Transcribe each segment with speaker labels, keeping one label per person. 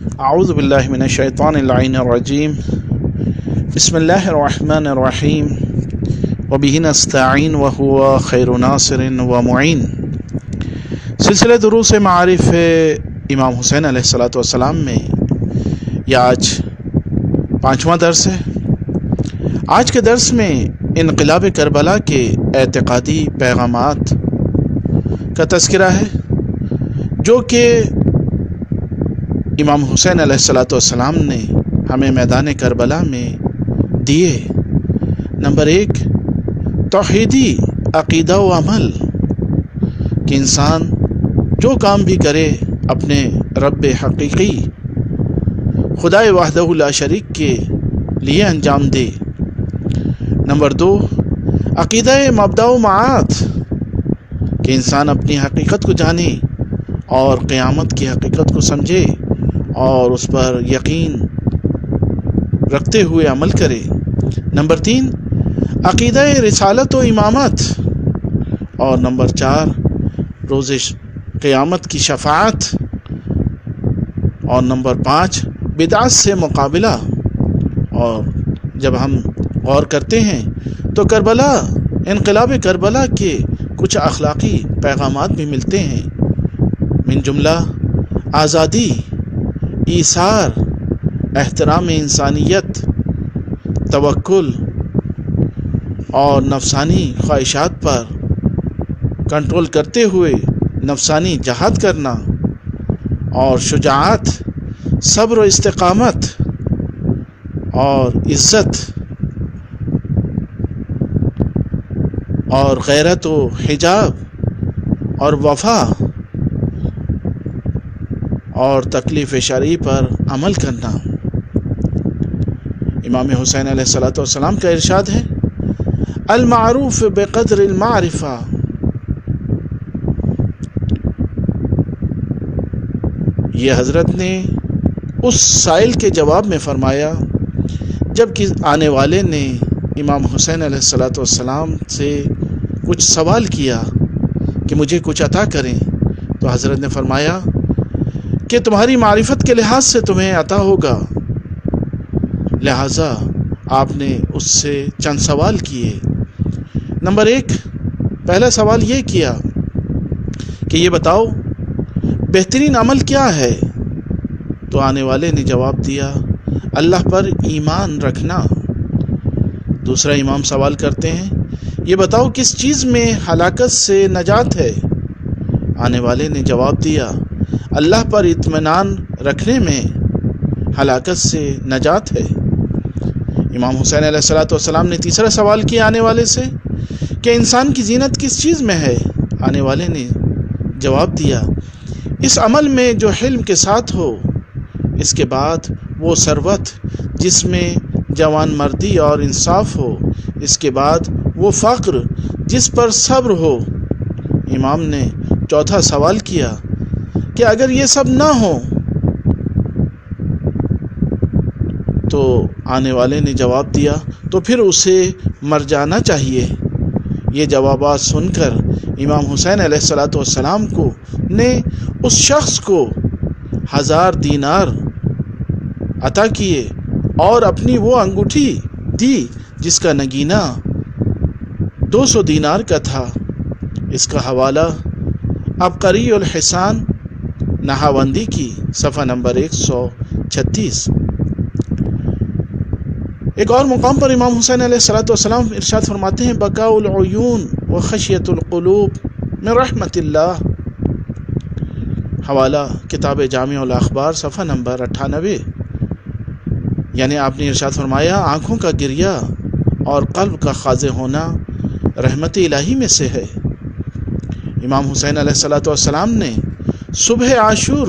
Speaker 1: اعوذ باللہ من الشیطان اللعین الرجیم بسم اللہ الرحمن الرحیم وبہ نستعین وہو خیر ناصر ومعین۔ سلسلہ دروس معارف امام حسین علیہ السلام میں یہ آج 5واں درس ہے۔ آج کے درس میں انقلاب کربلا کے اعتقادی پیغامات کا تذکرہ ہے جو کہ امام حسین علیہ السلام نے ہمیں میدان کربلا میں دیے۔ نمبر 1، توحیدی عقیدہ و عمل کہ انسان جو کام بھی کرے اپنے رب حقیقی خدا وحدہ لا شریک کے لیے انجام دے۔ نمبر 2، عقیدہ مبدأ و معاد کہ انسان اپنی حقیقت کو جانے اور قیامت کی حقیقت کو سمجھے اور اس پر یقین رکھتے ہوئے عمل کرے۔ نمبر 3، عقیدہ رسالت و امامت، اور نمبر 4، روز قیامت کی شفاعت، اور نمبر 5، بدعت سے مقابلہ۔ اور جب ہم غور کرتے ہیں تو کربلا، انقلاب کربلا کے کچھ اخلاقی پیغامات بھی ملتے ہیں، من جملہ آزادی، ایثار، احترام انسانیت، توکل اور نفسانی خواہشات پر کنٹرول کرتے ہوئے نفسانی جہاد کرنا، اور شجاعت، صبر و استقامت، اور عزت اور غیرت و حجاب اور وفا اور تکلیف شرعی پر عمل کرنا۔ امام حسین علیہ السلام کا ارشاد ہے، المعروف بقدر المعرفہ۔ یہ حضرت نے اس سائل کے جواب میں فرمایا جب کہ آنے والے نے امام حسین علیہ السلام سے کچھ سوال کیا کہ مجھے کچھ عطا کریں، تو حضرت نے فرمایا کہ تمہاری معرفت کے لحاظ سے تمہیں عطا ہوگا، لہٰذا آپ نے اس سے چند سوال کیے۔ نمبر 1، پہلا سوال یہ کیا کہ یہ بتاؤ بہترین عمل کیا ہے؟ تو آنے والے نے جواب دیا، اللہ پر ایمان رکھنا۔ دوسرا امام سوال کرتے ہیں، یہ بتاؤ کس چیز میں ہلاکت سے نجات ہے؟ آنے والے نے جواب دیا، اللہ پر اطمینان رکھنے میں ہلاکت سے نجات ہے۔ امام حسین علیہ السلام نے تیسرا سوال کیا آنے والے سے کہ انسان کی زینت کس چیز میں ہے؟ آنے والے نے جواب دیا، اس عمل میں جو حلم کے ساتھ ہو، اس کے بعد وہ ثروت جس میں جوان مردی اور انصاف ہو، اس کے بعد وہ فقر جس پر صبر ہو۔ امام نے چوتھا سوال کیا کہ اگر یہ سب نہ ہو تو آنے والے نے جواب دیا، تو پھر اسے مر جانا چاہیے۔ یہ جوابات سن کر امام حسین علیہ السلام کو نے اس شخص کو 1000 دینار عطا کیے اور اپنی وہ انگوٹھی دی جس کا نگینہ 200 دینار کا تھا۔ اس کا حوالہ عبقری الحسان نہاوندی کی صفحہ نمبر 136۔ ایک اور مقام پر امام حسین علیہ السلام ارشاد فرماتے ہیں، بکاء العیون و خشیت القلوب من رحمت اللہ۔ حوالہ کتاب جامع الاخبار صفحہ نمبر 98۔ یعنی آپ نے ارشاد فرمایا، آنکھوں کا گریہ اور قلب کا خاضع ہونا رحمت الہی میں سے ہے۔ امام حسین علیہ السلام نے صبح عاشور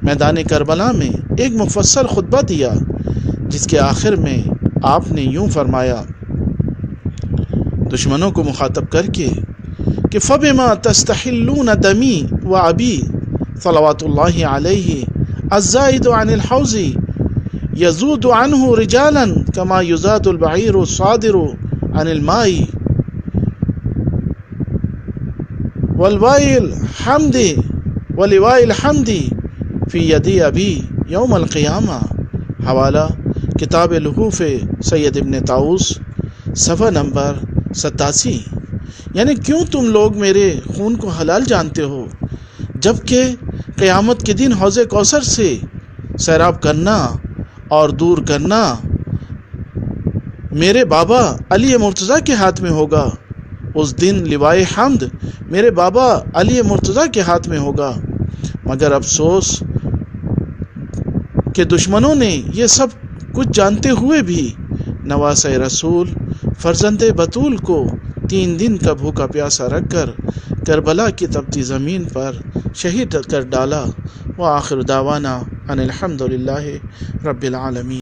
Speaker 1: میدان کربلا میں ایک مفصل خطبہ دیا جس کے آخر میں آپ نے یوں فرمایا، دشمنوں کو مخاطب کر کے کہ فَبِمَا تَسْتَحِلُّونَ دَمِي وَأَبِي صلوات اللہ علیہ الزائد عن الحوض يزود عنه رجالا كما يزاد البعير الصادر عن الماء ولواء الحمد في يد أبي یوم القیامہ، حوالہ کتاب لحوف سید ابن طاؤس، صفحہ نمبر 87۔ یعنی کیوں تم لوگ میرے خون کو حلال جانتے ہو، جبکہ قیامت کے دن حوض کوثر سے سیراب کرنا اور دور کرنا میرے بابا علی مرتضیٰ کے ہاتھ میں ہوگا۔ اس دن لوائے حمد میرے بابا علی مرتضیٰ کے ہاتھ میں ہوگا۔ مگر افسوس کہ دشمنوں نے یہ سب کچھ جانتے ہوئے بھی نواسۂ رسول فرزند بطول کو 3 دن کا بھوکا پیاسا رکھ کر کربلا کی تپتی زمین پر شہید کر ڈالا۔ وآخر دعوانا ان الحمد للہ رب العالمین۔